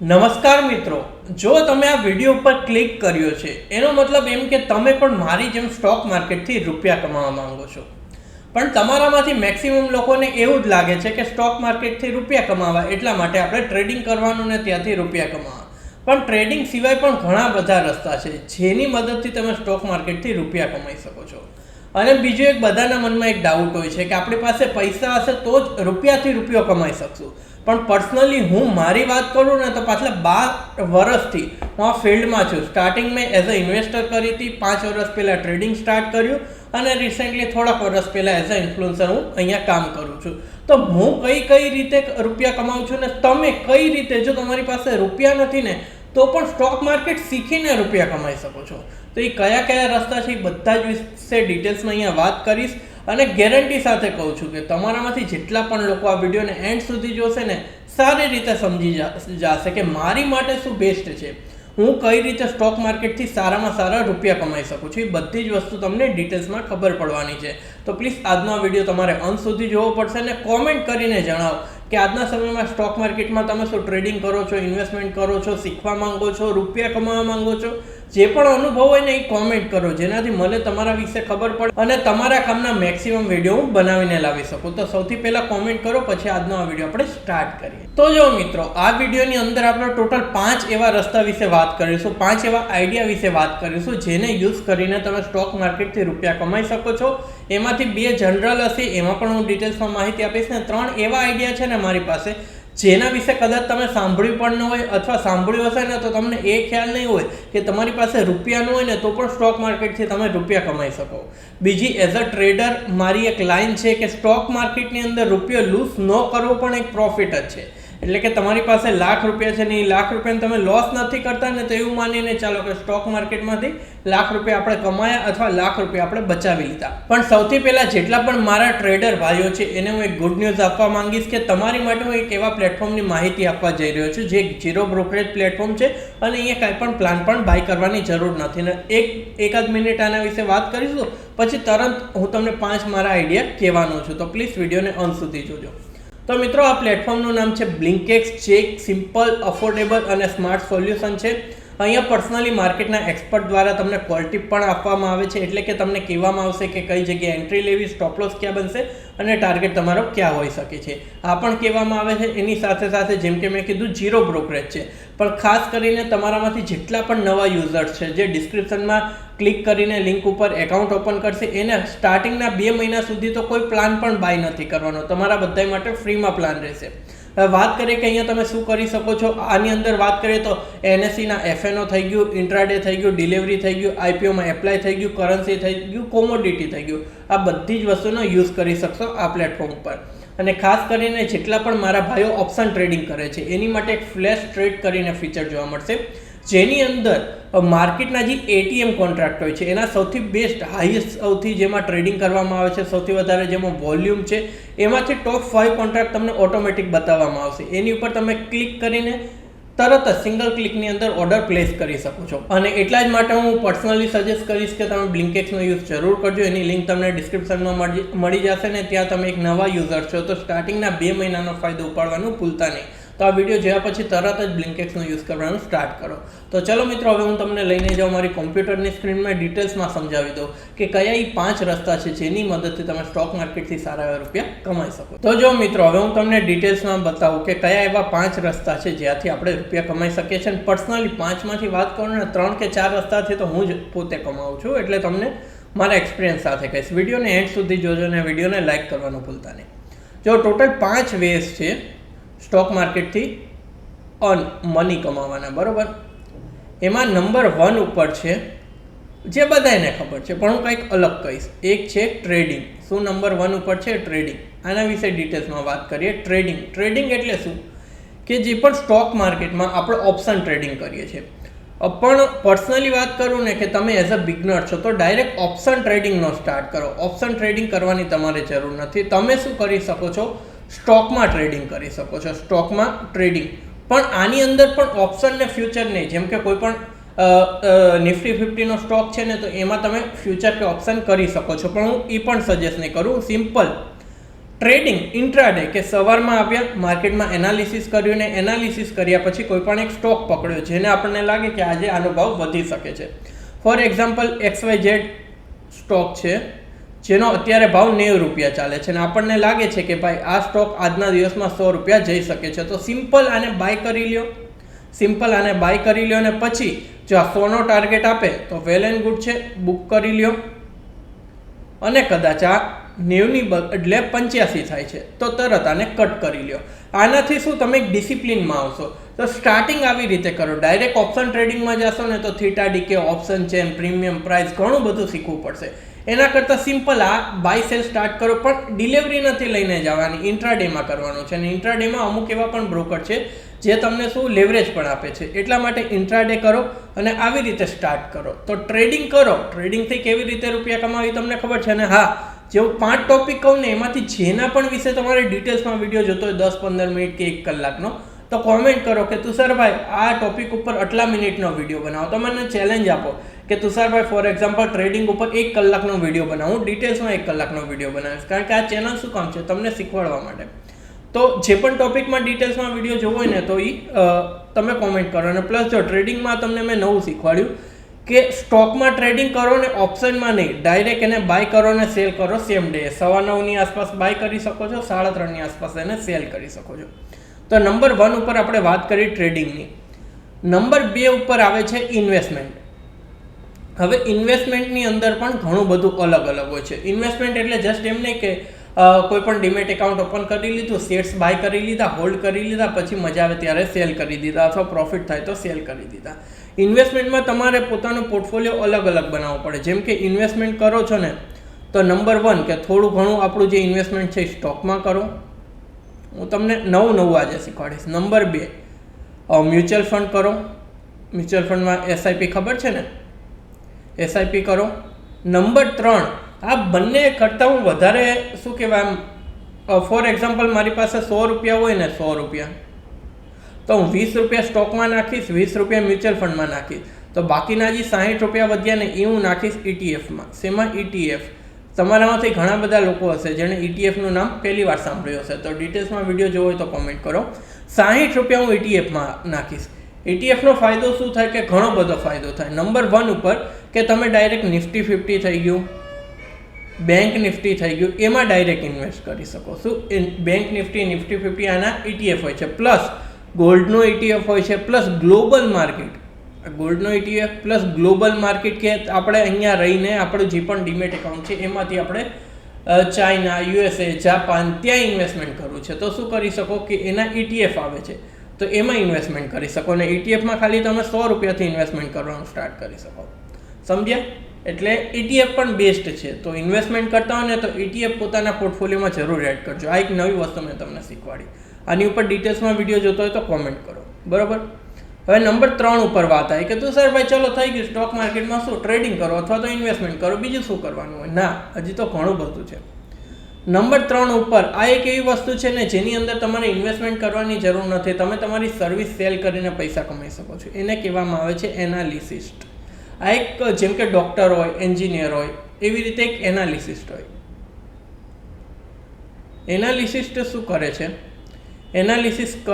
નમસ્કાર મિત્રો, જો તમે આ વિડીયો ઉપર ક્લિક કર્યો છે એનો મતલબ એમ કે તમે પણ મારી જેમ સ્ટોક માર્કેટથી રૂપિયા કમાવા માંગો છો. પણ તમારામાંથી મેક્સિમમ લોકોને એવું જ લાગે છે કે સ્ટોક માર્કેટથી રૂપિયા કમાવા એટલા માટે આપણે ટ્રેડિંગ કરવાનું ને ત્યાંથી રૂપિયા કમાવા. પણ ટ્રેડિંગ સિવાય પણ ઘણા બધા રસ્તા છે જેની મદદથી તમે સ્ટોક માર્કેટથી રૂપિયા કમાઈ શકો છો. અને બીજું એક બધાના મનમાં એક ડાઉટ હોય છે કે આપણી પાસે પૈસા હશે તો જ રૂપિયાથી રૂપિયો કમાઈ શકશું. પણ પર્સનલી હું મારી વાત કરું ને તો પાછલા 12 વર્ષથી હું આ ફિલ્ડમાં છું. સ્ટાર્ટિંગ મેં એઝ અ ઇન્વેસ્ટર કરી હતી, 5 વર્ષ પહેલાં ટ્રેડિંગ સ્ટાર્ટ કર્યું અને રિસેન્ટલી થોડાક વર્ષ પહેલાં એઝ અ ઇન્ફ્લુએન્સર હું અહીંયા કામ કરું છું. તો હું કઈ રીતે રૂપિયા કમાઉં છું ને તમે કઈ રીતે, જો તમારી પાસે રૂપિયા નથી ને તો પણ સ્ટોક માર્કેટ શીખીને રૂપિયા કમાઈ શકો છો. તો એ કયા રસ્તા છે એ બધા જ વિશે ડિટેલ્સમાં અહીંયા વાત કરીશ અને ગેરંટી સાથે કહું છું કે તમારામાંથી જેટલા પણ લોકો આ વિડીયોને એન્ડ સુધી જોશે ને સારી રીતે સમજી જશે કે મારી માટે શું બેસ્ટ છે, હું કઈ રીતે સ્ટોક માર્કેટથી સારામાં સારા રૂપિયા કમાઈ શકું છું. એ બધી જ વસ્તુ તમને ડિટેલ્સમાં ખબર પડવાની છે. તો પ્લીઝ આજનો આ વિડીયો તમારે અંત સુધી જોવો પડશે અને કોમેન્ટ કરીને જણાવો કે આજના સમયમાં સ્ટોક માર્કેટમાં તમે શું ટ્રેડિંગ કરો છો, ઇન્વેસ્ટમેન્ટ કરો છો, શીખવા માંગો છો, રૂપિયા કમાવા માંગો છો. જે પણ અનુભવ હોય ને એ કોમેન્ટ કરો, જેનાથી મને તમારા વિશે ખબર પડે અને તમારા કામના મેક્સિમમ વિડીયો હું બનાવીને લાવી શકું. તો સૌથી પહેલાં કોમેન્ટ કરો, પછી આજનો આ વિડીયો આપણે સ્ટાર્ટ કરીએ. તો જો મિત્રો, આ વિડીયોની અંદર આપણે ટોટલ 5 એવા રસ્તા વિશે વાત કરીશું, 5 એવા આઈડિયા વિશે વાત કરીશું જેને યુઝ કરીને તમે સ્ટોક માર્કેટથી રૂપિયા કમાઈ શકો છો. એમાંથી 2 જનરલ હશે, એમાં પણ હું ડિટેલ્સમાં માહિતી આપીશ ને 3 એવા આઈડિયા છે ને મારી પાસે જેના વિશે કદાચ તમે સાંભળ્યું પણ ન હોય અથવા સાંભળ્યું હશે ને તો તમને એ ખ્યાલ નહીં હોય કે તમારી પાસે રૂપિયા ન હોય ને તો પણ સ્ટોક માર્કેટથી તમે રૂપિયા કમાઈ શકો. બીજી, એઝ અ ટ્રેડર મારી એક લાઈન છે કે સ્ટોક માર્કેટની અંદર રૂપિયો લૂઝ ન કરવો પણ એક પ્રોફિટ જ છે. એટલે કે તમારી પાસે લાખ રૂપિયા છે ને એ લાખ રૂપિયાને તમે લોસ નથી કરતા ને તો એવું માનીને ચાલો કે સ્ટોક માર્કેટમાંથી લાખ રૂપિયા આપણે કમાયા અથવા લાખ રૂપિયા આપણે બચાવી લીધા. પણ સૌથી પહેલાં જેટલા પણ મારા ટ્રેડર ભાઈઓ છે એને હું એક ગુડ ન્યૂઝ આપવા માંગીશ કે તમારી માટે હું એક એવા પ્લેટફોર્મની માહિતી આપવા જઈ રહ્યો છું જે ઝીરો બ્રોકરેજ પ્લેટફોર્મ છે અને અહીંયા કાંઈ પણ પ્લાન પણ બાય કરવાની જરૂર નથી. ને એકાદ મિનિટ આના વિશે વાત કરીશું, પછી તરત હું તમને 5 મારા આઈડિયા કહેવાનો છું. તો પ્લીઝ વિડીયોને અંત સુધી જોજો. તો મિત્રો, આ પ્લેટફોર્મનું નામ છે બ્લિંકેક્સ. જે એક સિમ્પલ, અફોર્ડેબલ અને સ્માર્ટ સોલ્યુશન છે. અહીંયા પર્સનલી માર્કેટના એક્સપર્ટ દ્વારા તમને કોલ ટીપ પણ આપવામાં આવે છે. એટલે કે તમને કહેવામાં આવશે કે કઈ જગ્યાએ એન્ટ્રી લેવી, સ્ટોપ લોસ ક્યાં બનશે અને ટાર્ગેટ તમારો ક્યાં હોઈ શકે છે. આ પણ કહેવામાં આવે છે. એની સાથે જેમ કે મેં કીધું, ઝીરો બ્રોકરેજ છે. પણ ખાસ કરીને તમારામાંથી જેટલા પણ નવા યુઝર્સ છે જે ડિસ્ક્રિપ્શનમાં ક્લિક કરીને લિંક ઉપર એકાઉન્ટ ઓપન કરશે એને સ્ટાર્ટિંગના 2 મહિના સુધી તો કોઈ પ્લાન પણ બાય નથી કરવાનો. તમારા બધા માટે ફ્રીમાં પ્લાન રહેશે. વાત કરીએ કે અહીંયા તમે શું કરી શકો છો. આની અંદર વાત કરીએ તો NSEના FNO થઈ ગયું, ઇન્ટ્રાડે થઈ ગયું, ડિલિવરી થઈ ગયું, IPOમાં એપ્લાય થઈ ગયું, કરન્સી થઈ ગયું, કોમોડિટી થઈ ગયું. આ બધી જ વસ્તુનો યુઝ કરી શકશો આ પ્લેટફોર્મ પર. અને ખાસ કરીને જેટલા પણ મારા ભાઈઓ ઓપ્શન ટ્રેડિંગ કરે છે એની માટે એક ફ્લેશ ટ્રેડ કરીને ફીચર જોવા મળશે જેની અંદર માર્કેટના જે ATM કોન્ટ્રાક્ટ હોય છે એના સૌથી બેસ્ટ, હાઈએસ્ટ, સૌથી જેમાં ટ્રેડિંગ કરવામાં આવે છે, સૌથી વધારે જેમાં વોલ્યુમ છે એમાંથી ટોપ 5 કોન્ટ્રાક્ટ તમને ઓટોમેટિક બતાવવામાં આવશે. એની ઉપર તમે ક્લિક કરીને તરત જ સિંગલ ક્લિકની અંદર ઓર્ડર પ્લેસ કરી શકો છો. અને એટલા જ માટે હું પર્સનલી સજેસ્ટ કરીશ કે તમે બ્લિંકેક્સનો યુઝ જરૂર કરજો. એની લિંક તમને ડિસ્ક્રિપ્શનમાં મળી જશે ને ત્યાં તમે એક નવા યુઝર છો તો સ્ટાર્ટિંગના 2 મહિનાનો ફાયદો ઉપાડવાનું ભૂલતા નહીં. તો આ વિડીયો જોયા પછી તરત જ બ્લિંકેક્સનો યુઝ કરવાનું સ્ટાર્ટ કરો. તો ચલો મિત્રો, હવે હું તમને લઈને જાઉં મારી કોમ્પ્યુટરની સ્ક્રીનમાં, ડિટેલ્સમાં સમજાવી દઉં કે કયા એ 5 રસ્તા છે જેની મદદથી તમે સ્ટોક માર્કેટથી સારા એવા રૂપિયા કમાઈ શકો. તો જો મિત્રો, હવે હું તમને ડિટેલ્સમાં બતાવું કે કયા એવા 5 રસ્તા છે જ્યાંથી આપણે રૂપિયા કમાઈ શકીએ છીએ. અને પર્સનલી 5માંથી વાત કરું ને 3 કે 4 રસ્તાથી તો હું જ પોતે કમાઉં છું. એટલે તમને મારા એક્સપિરિયન્સ સાથે કહીશ. વિડીયોને એન્ડ સુધી જોજો અને વિડીયોને લાઇક કરવાનું ભૂલતા નહીં. જો ટોટલ 5 વેઝ છે સ્ટોક માર્કેટથી મની કમાવાના, બરાબર. એમાં નંબર 1 ઉપર છે જે બધાને ખબર છે પણ હું કંઈક અલગ કહીશ. એક છે ટ્રેડિંગ. શું નંબર 1 ઉપર છે? ટ્રેડિંગ. આના વિશે ડિટેલ્સમાં વાત કરીએ. ટ્રેડિંગ એટલે શું કે જે પણ સ્ટોક માર્કેટમાં આપણે ઓપ્શન ટ્રેડિંગ કરીએ છીએ. પણ પર્સનલી વાત કરું ને કે તમે એઝ અ બિગનર છો તો ડાયરેક્ટ ઓપ્શન ટ્રેડિંગનો સ્ટાર્ટ કરો. ઓપ્શન ટ્રેડિંગ કરવાની તમારે જરૂર નથી. તમે શું કરી શકો છો? સ્ટોકમાં ટ્રેડિંગ કરી શકો છો. સ્ટોકમાં ટ્રેડિંગ પણ આની અંદર પણ ઓપ્શન ને ફ્યુચર નહીં. જેમ કે કોઈ પણ નિફ્ટી 50નો સ્ટોક છે ને તો એમાં તમે ફ્યુચર કે ઓપ્શન કરી શકો છો, પણ હું એ પણ સજેસ્ટ નહીં કરું. સિમ્પલ ટ્રેડિંગ ઇન્ટ્રાડે કે સવારમાં આવ્યા, માર્કેટમાં એનાલિસિસ કર્યું ને એનાલિસિસ કર્યા પછી કોઈ પણ એક સ્ટોક પકડ્યો જેને આપણને લાગે કે આજે આનો ભાવ વધી શકે છે. ફોર એક્ઝામ્પલ XYZ સ્ટોક છે જેનો અત્યારે ભાવ 90 રૂપિયા ચાલે છે અને આપણને લાગે છે કે ભાઈ આ સ્ટોક આજના દિવસમાં 100 રૂપિયા જઈ શકે છે, તો સિમ્પલ આને બાય કરી લ્યો. સિમ્પલ આને બાય કરી લ્યો અને પછી જો આ 100નો ટાર્ગેટ આપે તો વેલ એન્ડ ગુડ છે, બુક કરી લ્યો. અને કદાચ આ 90ની બદલે 85 થાય છે તો તરત આને કટ કરી લ્યો. આનાથી શું તમે એક ડિસિપ્લિનમાં આવશો. તો સ્ટાર્ટિંગ આવી રીતે કરો. ડાયરેક્ટ ઓપ્શન ટ્રેડિંગમાં જશો ને તો theta decay, option chain, premium price ઘણું બધું શીખવું પડશે. એના કરતાં સિમ્પલ આ બાય સેલ સ્ટાર્ટ કરો, પણ ડિલિવરી નથી લઈને જવાની, ઇન્ટ્રાડેમાં કરવાનું છે. અને ઇન્ટ્રાડેમાં અમુક એવા પણ બ્રોકર છે જે તમને શું લેવરેજ પણ આપે છે. એટલા માટે ઇન્ટ્રાડે કરો અને આવી રીતે સ્ટાર્ટ કરો. તો ટ્રેડિંગ કરો. ટ્રેડિંગથી કેવી રીતે રૂપિયા કમાવી તમને ખબર છે. અને હા, જેવું 5 ટોપિક કહું ને એમાંથી જેના પણ વિશે તમારે ડિટેલ્સમાં વિડીયો જોતો હોય 10-15 મિનિટ કે 1 કલાકનો, તો કોમેન્ટ કરો કે તુષારભાઈ આ ટોપિક ઉપર આટલા મિનિટનો વિડીયો બનાવો. તો મને ચેલેન્જ આપો કે તુષારભાઈ ફોર એક્ઝામ્પલ ટ્રેડિંગ ઉપર 1 કલાકનો વિડીયો બનાવું, ડિટેલ્સમાં 1 કલાકનો વિડીયો બનાવીશ. કારણ કે આ ચેનલ શું કામ છે? તમને શીખવાડવા માટે. તો જે પણ ટોપિકમાં ડિટેલ્સમાં વિડીયો જોવો હોય ને તો એ તમે કોમેન્ટ કરો. અને પ્લસ જો ટ્રેડિંગમાં તમને મેં નવું શીખવાડ્યું કે સ્ટોકમાં ટ્રેડિંગ કરો ને ઓપ્શનમાં નહીં, ડાયરેક્ટ એને બાય કરો ને સેલ કરો સેમ ડે. 9:15ની આસપાસ બાય કરી શકો છો, 3:30ની આસપાસ એને સેલ કરી શકો છો. તો નંબર 1 ઉપર આપણે વાત કરી ટ્રેડિંગની. નંબર 2 ઉપર આવે છે ઇન્વેસ્ટમેન્ટ. હવે ઇન્વેસ્ટમેન્ટની અંદર પણ ઘણું બધું અલગ અલગ હોય છે. ઇન્વેસ્ટમેન્ટ એટલે જસ્ટ એમ નહીં કે કોઈ પણ ડીમેટ એકાઉન્ટ ઓપન કરી લીધું, શેર્સ બાય કરી લીધા, હોલ્ડ કરી લીધા, પછી મજા આવે ત્યારે સેલ કરી દીધા અથવા પ્રોફિટ થાય તો સેલ કરી દીધા. ઇન્વેસ્ટમેન્ટમાં તમારે પોતાનો પોર્ટફોલિયો અલગ અલગ બનાવવો પડે. જેમ કે ઇન્વેસ્ટમેન્ટ કરો છો ને તો નંબર 1 કે થોડું ઘણું આપણું જે ઇન્વેસ્ટમેન્ટ છે સ્ટોકમાં કરો. હું તમને નવું આજે શીખવાડીશ. નંબર 2 મ્યુચ્યુઅલ ફંડ કરો. મ્યુચ્યુઅલ ફંડમાં SIP ખબર છે ને, SIP કરો. નંબર 3 આ બંને કરતાં હું વધારે શું કહેવાય આમ ફોર એક્ઝામ્પલ મારી પાસે 100 રૂપિયા હોય ને 100 રૂપિયા, તો હું 20 રૂપિયા સ્ટોકમાં નાખીશ, 20 રૂપિયા મ્યુચ્યુઅલ ફંડમાં નાખીશ. તો બાકીના જે 60 રૂપિયા વધ્યા ને એ હું નાખીશ ETFમાં. શેમાં? ETF. તમારામાંથી ઘણા બધા લોકો હશે જેણે ETFનું નામ પહેલી વાર સાંભળ્યું હશે, તો ડિટેલ્સમાં વિડીયો જોવો હોય તો કોમેન્ટ કરો. 60 રૂપિયા હું ETFમાં નાખીશ. ETFનો ફાયદો શું થાય કે ઘણો બધો ફાયદો થાય. નંબર 1 ઉપર કે તમે ડાયરેક્ટ નિફ્ટી 50 થઈ ગયું, બેંક નિફ્ટી થઈ ગયું, એમાં ડાયરેક્ટ ઇન્વેસ્ટ કરી શકો. શું બેંક નિફ્ટી, નિફ્ટી 50 આના ETF હોય છે. પ્લસ ગોલ્ડનો ETF હોય છે, પ્લસ ગ્લોબલ માર્કેટ. ગોલ્ડનો ETF પ્લસ ગ્લોબલ માર્કેટ કે આપણે અહીંયા રહીને આપણું જે પણ ડીમેટ એકાઉન્ટ છે એમાંથી આપણે ચાઇના, USA, જાપાન ત્યાં ઇન્વેસ્ટમેન્ટ કરવું છે તો શું કરી શકો કે એના ETF આવે છે તો એમાં ઇન્વેસ્ટમેન્ટ કરી શકો. અને ETFમાં ખાલી તમે 100 રૂપિયાથી ઇન્વેસ્ટમેન્ટ કરવાનું સ્ટાર્ટ કરી શકો. સમજ્યા? એટલે ETF પણ બેસ્ટ છે. તો ઇન્વેસ્ટમેન્ટ કરતા હોય ને તો ETF પોતાના પોર્ટફોલિયોમાં જરૂર એડ કરજો. આ એક નવી વસ્તુ મેં તમને શીખવાડી. આની ઉપર ડિટેલ્સમાં વિડીયો જોતો હોય તો કોમેન્ટ કરો. બરાબર. હવે નંબર 3 ઉપર વાત આવી કે તો સર ભાઈ ચલો થઈ ગયું, સ્ટોક માર્કેટમાં શું ટ્રેડિંગ કરો અથવા તો ઇન્વેસ્ટમેન્ટ કરો, બીજું શું કરવાનું હોય? ના, હજી તો ઘણું બધું છે. નંબર 3 ઉપર આ એક એવી વસ્તુ છે ને જેની અંદર તમારે ઇન્વેસ્ટમેન્ટ કરવાની જરૂર નથી. તમે તમારી સર્વિસ સેલ કરીને પૈસા કમાઈ શકો છો. એને કહેવામાં આવે છે એનાલિસિસ્ટ. આ એક જેમ કે ડૉક્ટર હોય, એન્જિનિયર હોય, એવી રીતે એક એનાલિસિસ્ટ હોય. એનાલિસિસ્ટ શું કરે છે? એનાલિસિસ્ટ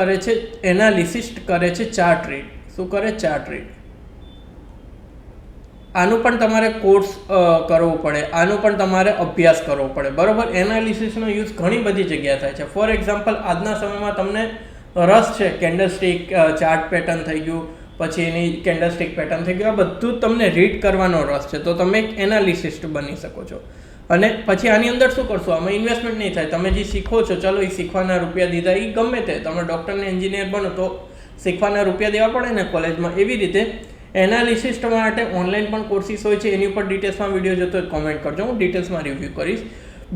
કરે છે ચાર્ટ રીડ. શું કરે? Chart read. આનું પણ તમારે કોર્સ કરવો પડે, આનું પણ તમારે અભ્યાસ કરવો પડે. બરાબર. એનાલિસિસનો યુઝ ઘણી બધી જગ્યાએ થાય છે. ફોર એક્ઝામ્પલ આજના સમયમાં તમને રસ છે, કેન્ડલસ્ટિક ચાર્ટ પેટર્ન થઈ ગયું, પછી એની કેન્ડલસ્ટિક પેટર્ન થઈ ગયું, આ બધું તમને રીડ કરવાનો રસ છે તો તમે એક એનાલિસિસ્ટ બની શકો છો. અને પછી આની અંદર શું કરશો? આમાં ઇન્વેસ્ટમેન્ટ નહીં થાય. તમે જે શીખો છો, ચલો એ શીખવાના રૂપિયા દીધા, એ ગમે તે તમે ડૉક્ટરને એન્જિનિયર બનો તો શીખવાના રૂપિયા દેવા પડે ને કોલેજમાં. એવી રીતે એનાલિસિસ્ટ માટે ઓનલાઈન પણ કોર્સિસ હોય છે. એની ઉપર ડિટેલ્સમાં વિડીયો જોતો હોય કોમેન્ટ કરજો, હું ડિટેલ્સમાં રિવ્યૂ કરીશ.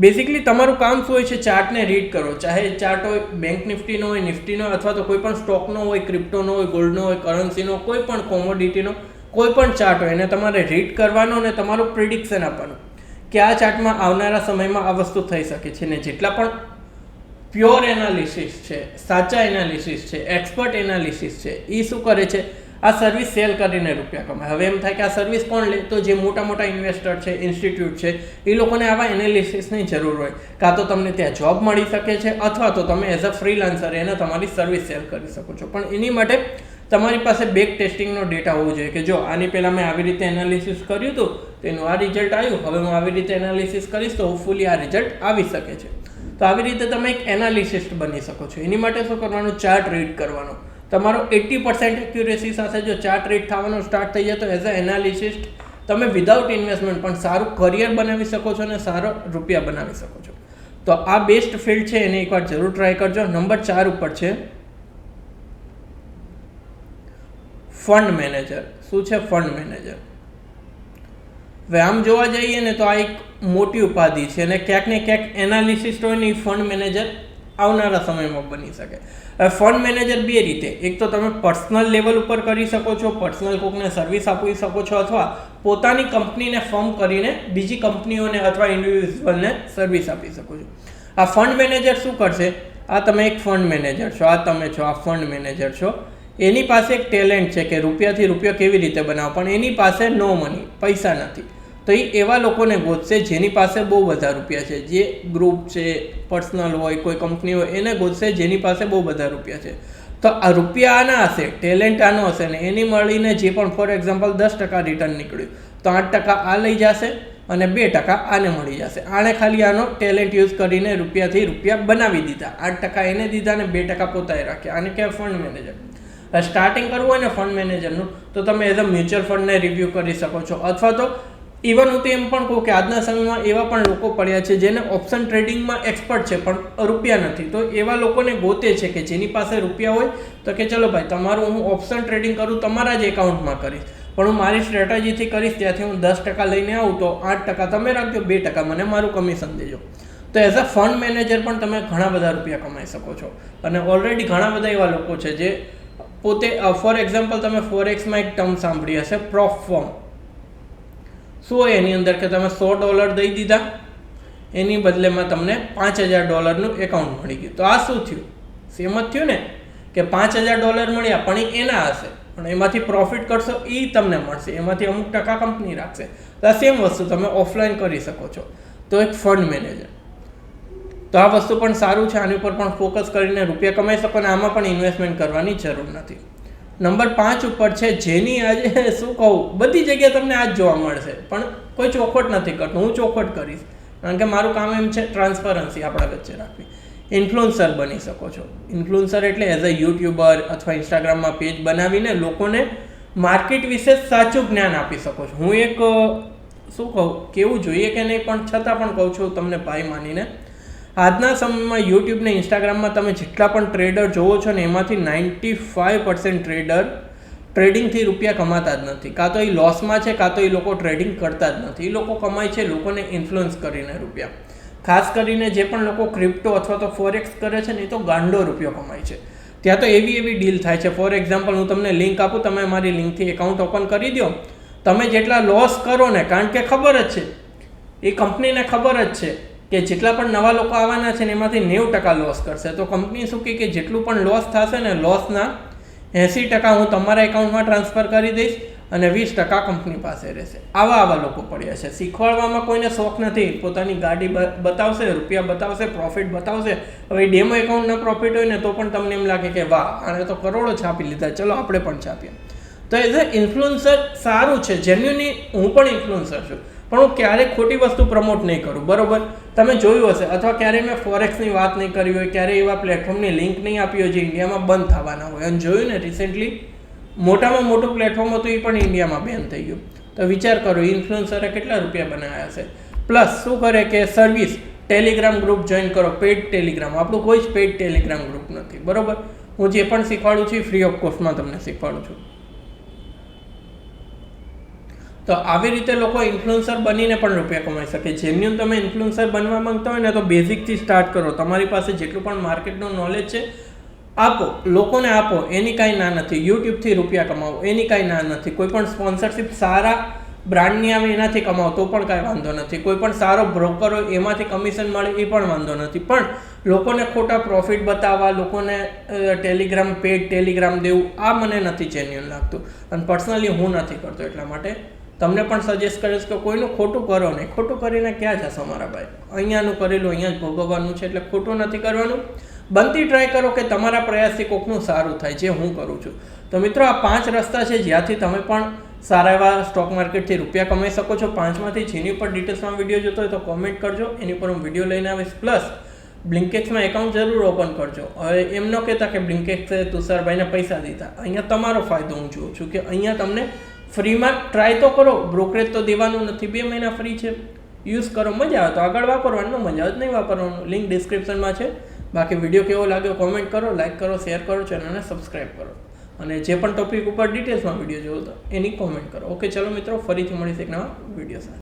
બેઝિકલી તમારું કામ શું હોય છે? ચાર્ટને રીડ કરો. ચાહે ચાર્ટ હોય બેંક નિફ્ટીનો હોય, નિફ્ટીનો અથવા તો કોઈ પણ સ્ટોકનો હોય, ક્રિપ્ટોનો હોય, ગોલ્ડનો હોય, કરન્સીનો, કોઈ પણ કોમોડિટીનો કોઈ પણ ચાર્ટ હોય એને તમારે રીડ કરવાનો અને તમારું પ્રિડિક્શન આપવાનું કે આ ચાર્ટમાં આવનારા સમયમાં આ વસ્તુ થઈ શકે છે. ને જેટલા પણ પ્યોર એનાલિસિસ છે, સાચા એનાલિસિસ છે, એક્સપર્ટ એનાલિસિસ છે, એ શું કરે છે? આ સર્વિસ સેલ કરીને રૂપિયા કમાય. હવે એમ થાય કે આ સર્વિસ કોણ લે? તો જે મોટા મોટા ઇન્વેસ્ટર છે, ઇન્સ્ટિટ્યૂટ છે, એ લોકોને આવા એનાલિસિસની જરૂર હોય. કાં તો તમને ત્યાં જોબ મળી શકે છે અથવા તો તમે એઝ અ ફ્રીલાન્સર એને તમારી સર્વિસ સેલ કરી શકો છો. પણ એની માટે તમારી પાસે બેક ટેસ્ટિંગનો ડેટા હોવો જોઈએ કે જો આની પહેલાં મેં આવી રીતે એનાલિસિસ કર્યું હતું તો એનું આ રિઝલ્ટ આવ્યું, હવે હું આવી રીતે એનાલિસિસ કરીશ તો હોપફુલી આ રિઝલ્ટ આવી શકે છે. તો આવી રીતે તમે એક એનાલિસિસ્ટ બની શકો છો. એની માટે શું કરવાનું? ચાર્ટ રીડ કરવાનો. તમારો 80% એક્યુરેસી સાથે જો ચાર્ટ રીડ થવાનો સ્ટાર્ટ થઈ જાય તો એઝ અ એનાલિસિસ્ટ તમે વિધાઉટ ઇન્વેસ્ટમેન્ટ પણ સારું કરિયર બનાવી શકો છો અને સારો રૂપિયા બનાવી શકો છો. તો આ બેસ્ટ ફિલ્ડ છે, એને એકવાર જરૂર ટ્રાય કરજો. નંબર 4 ઉપર છે ફંડ મેનેજર. શું છે ફંડ મેનેજર? હવે આમ જોવા જઈએ ને તો આ એક મોટી ઉપાધિ છે અને ક્યાંક ને ક્યાંક એનાલિસિસ્ટ હોય ને ફંડ મેનેજર આવનારા સમયમાં બની શકે. હવે ફંડ મેનેજર બે રીતે, એક તો તમે પર્સનલ લેવલ ઉપર કરી શકો છો, પર્સનલ કોકને સર્વિસ આપી શકો છો, અથવા પોતાની કંપનીને ફોર્મ કરીને બીજી કંપનીઓને અથવા ઇન્ડિવિજ્યુઅલને સર્વિસ આપી શકો છો. આ ફંડ મેનેજર શું કરશે? આ તમે એક ફંડ મેનેજર છો, આ તમે છો, આ ફંડ મેનેજર છો. એની પાસે એક ટેલેન્ટ છે કે રૂપિયાથી રૂપિયો કેવી રીતે બનાવો, પણ એની પાસે નો મની, પૈસા નથી. તો એ એવા લોકોને ગોતશે જેની પાસે બહુ બધા રૂપિયા છે, જે ગ્રુપ છે, પર્સનલ હોય, કોઈ કંપની હોય, એને ગોતશે જેની પાસે બહુ બધા રૂપિયા છે. તો આ રૂપિયા આના હશે, ટેલેન્ટ આનો હશે ને એની મળીને જે પણ ફોર એક્ઝામ્પલ 10% રિટર્ન નીકળ્યું તો 8% આ લઈ જશે અને 2% આને મળી જશે. આણે ખાલી આનો ટેલેન્ટ યુઝ કરીને રૂપિયાથી રૂપિયા બનાવી દીધા, 8% એને દીધા અને 2% પોતાએ રાખ્યા. આને કહેવાય ફંડ મેનેજર. સ્ટાર્ટિંગ કરવું હોય ને ફંડ મેનેજરનું તો તમે એઝ અ મ્યુચ્યુઅલ ફંડને રિવ્યૂ કરી શકો છો, અથવા તો ઇવન હું તો એમ પણ કહું કે આજના સમયમાં એવા પણ લોકો પડ્યા છે જેને ઓપ્શન ટ્રેડિંગમાં એક્સપર્ટ છે પણ રૂપિયા નથી. તો એવા લોકોને ગોતે છે કે જેની પાસે રૂપિયા હોય તો કે ચલો ભાઈ તમારું હું ઓપ્શન ટ્રેડિંગ કરું, તમારા જ એકાઉન્ટમાં કરીશ, પણ હું મારી સ્ટ્રેટેજીથી કરીશ, ત્યાંથી હું 10% લઈને આવું તો 8% તમે રાખજો, 2% મને મારું કમિશન દેજો. તો એઝ અ ફંડ મેનેજર પણ તમે ઘણા બધા રૂપિયા કમાઈ શકો છો. અને ઓલરેડી ઘણા બધા એવા લોકો છે જે પોતે ફોર એક્ઝામ્પલ તમે ફોરેક્સમાં એક ટર્મ સાંભળી હશે, પ્રોપ ફોર્મ. શું હોય એની અંદર કે તમે $100 દઈ દીધા, એની બદલેમાં તમને $5000 એકાઉન્ટ મળી ગયું. તો આ શું થયું? સેમ જ થયું ને કે $5000 મળ્યા પણ એ એના હશે, પણ એમાંથી પ્રોફિટ કરશો એ તમને મળશે, એમાંથી અમુક ટકા કંપની રાખશે. તો આ સેમ વસ્તુ તમે ઓફલાઈન કરી શકો છો. તો એક ફંડ મેનેજર, તો આ વસ્તુ પણ સારું છે, આની ઉપર પણ ફોકસ કરીને રૂપિયા કમાઈ શકો અને આમાં પણ ઇન્વેસ્ટમેન્ટ કરવાની જરૂર નથી. નંબર 5 ઉપર છે જેની આજે શું કહું, બધી જગ્યાએ તમને આ જ જોવા મળશે પણ કોઈ ચોખવટ નથી કરતું. હું ચોખવટ કરીશ કારણ કે મારું કામ એમ છે ટ્રાન્સપરન્સી આપણા વચ્ચે રાખવી. ઇન્ફ્લુઅન્સર બની શકો છો. ઇન્ફ્લુઅન્સર એટલે એઝ અ યુટ્યુબર અથવા ઇન્સ્ટાગ્રામમાં પેજ બનાવીને લોકોને માર્કેટ વિશે સાચું જ્ઞાન આપી શકો છો. હું એક શું કહું, કેવું જોઈએ કે નહીં પણ છતાં પણ કહું છું તમને ભાઈ માનીને, આજના સમયમાં યુટ્યુબ ને ઇન્સ્ટાગ્રામમાં તમે જેટલા પણ ટ્રેડર જોવો છો ને એમાંથી 95% ટ્રેડર ટ્રેડિંગથી રૂપિયા કમાતા જ નથી. કાં તો એ લોસમાં છે, કાં તો એ લોકો ટ્રેડિંગ કરતા જ નથી. એ લોકો કમાય છે લોકોને ઇન્ફ્લુઅન્સ કરીને રૂપિયા. ખાસ કરીને જે પણ લોકો ક્રિપ્ટો અથવા તો ફોરેક્સ કરે છે ને એ તો ગાંડો રૂપિયો કમાય છે. ત્યાં તો એવી ડીલ થાય છે. ફોર એક્ઝામ્પલ હું તમને લિંક આપું, તમે મારી લિંકથી એકાઉન્ટ ઓપન કરી દો, તમે જેટલા લોસ કરો ને, કારણ કે ખબર જ છે, એ કંપનીને ખબર જ છે કે જેટલા પણ નવા લોકો આવવાના છે ને એમાંથી 90% લોસ કરશે. તો કંપની શું કહે કે જેટલું પણ લોસ થશે ને લોસના 80% હું તમારા એકાઉન્ટમાં ટ્રાન્સફર કરી દઈશ અને 20% કંપની પાસે રહેશે. આવા લોકો પડ્યા છે. શીખવાડવામાં કોઈને શોખ નથી. પોતાની ગાડી બતાવશે, રૂપિયા બતાવશે, પ્રોફિટ બતાવશે. હવે ડેમો એકાઉન્ટના પ્રોફિટ હોય ને તો પણ તમને એમ લાગે કે વાહ, આને તો કરોડો છાપી લીધા, ચલો આપણે પણ છાપીએ. તો એઝ અ ઇન્ફ્લુઅન્સર સારું છે, જેન્યુઅલી હું પણ ઇન્ફ્લુઅન્સર છું, પણ હું ક્યારેય ખોટી વસ્તુ પ્રમોટ નહીં કરું, બરોબર? તમે જોયું હશે, અથવા ક્યારેય મેં ફોરેક્સની વાત નહીં કરી હોય, ક્યારેય એવા પ્લેટફોર્મની લિંક નહીં આપી હોય જે ઇન્ડિયામાં બંધ થવાના હોય. અને જોયું ને રિસેન્ટલી મોટામાં મોટું પ્લેટફોર્મ હતું એ પણ ઇન્ડિયામાં બેન થઈ ગયું. તો વિચાર કરો ઇન્ફ્લુઅન્સરે કેટલા રૂપિયા બનાવ્યા છે. પ્લસ શું કરે કે સર્વિસ, ટેલિગ્રામ ગ્રુપ જોઈન કરો, પેઇડ ટેલિગ્રામ. આપણું કોઈ જ પેઇડ ટેલિગ્રામ ગ્રુપ નથી, બરોબર? હું જે પણ શીખવાડું છું ફ્રી ઓફ કોસ્ટમાં તમને શીખવાડું છું. તો આવી રીતે લોકો ઇન્ફ્લુઅન્સર બનીને પણ રૂપિયા કમાઈ શકે. જેન્યુઅન તમે ઇન્ફ્લુઅન્સર બનવા માંગતા હોય ને તો બેઝિકથી સ્ટાર્ટ કરો. તમારી પાસે જેટલું પણ માર્કેટનું નોલેજ છે આપો, લોકોને આપો, એની કાંઈ ના નથી. યુટ્યુબથી રૂપિયા કમાવો, એની કાંઈ ના નથી. કોઈ પણ સ્પોન્સરશિપ સારા બ્રાન્ડની આવે એનાથી કમાવો તો પણ કાંઈ વાંધો નથી, કોઈ પણ સારો બ્રોકર હોય એમાંથી કમિશન મળે એ પણ વાંધો નથી, પણ લોકોને ખોટા પ્રોફિટ બતાવવા, લોકોને ટેલિગ્રામ પેડ ટેલિગ્રામ દેવું આ મને નથી જેન્યુઅન લાગતું, અને પર્સનલી હું નથી કરતો. એટલા માટે તમને પણ સજેસ્ટ કરીશ કે કોઈનું ખોટું કરો નહીં. ખોટું કરીને ક્યાં જશો મારા ભાઈ? અહીંયાનું કરેલું અહીંયા જ ભોગવવાનું છે, એટલે ખોટું નથી કરવાનું. બનતી ટ્રાય કરો કે તમારા પ્રયાસથી કોઈકનું સારું થાય, જે હું કરું છું. તો મિત્રો આ 5 રસ્તા છે જ્યાંથી તમે પણ સારા એવા સ્ટોક માર્કેટથી રૂપિયા કમાઈ શકો છો. 5માંથી જેની પર ડિટેલ્સમાં વિડીયો જોતો હોય તો કોમેન્ટ કરજો, એની પર હું વિડીયો લઈને આવીશ. પ્લસ બ્લિંકેક્સમાં એકાઉન્ટ જરૂર ઓપન કરજો. હવે એમ ન કહેતા કે બ્લિંકેક્સે તુષારભાઈને પૈસા દીધા. અહીંયા તમારો ફાયદો હું જોઉં છું કે અહીંયા તમને ફ્રીમાં ટ્રાય તો કરો, બ્રોકરેજ તો દેવાનું નથી, 2 મહિના ફ્રી છે, યુઝ કરો, મજા આવે તો આગળ વાપરવાનું, મજા આવે નહીં વાપરવાનું. લિંક ડિસ્ક્રિપ્શનમાં છે. બાકી વિડીયો કેવો લાગ્યો કોમેન્ટ કરો, લાઇક કરો, શેર કરો, ચેનલને સબસ્ક્રાઈબ કરો, અને જે પણ ટોપિક ઉપર ડિટેલ્સમાં વિડીયો જોવો તો એની કોમેન્ટ કરો. ઓકે, ચલો મિત્રો, ફરીથી મળીશ એક નવા વિડીયો સાથે.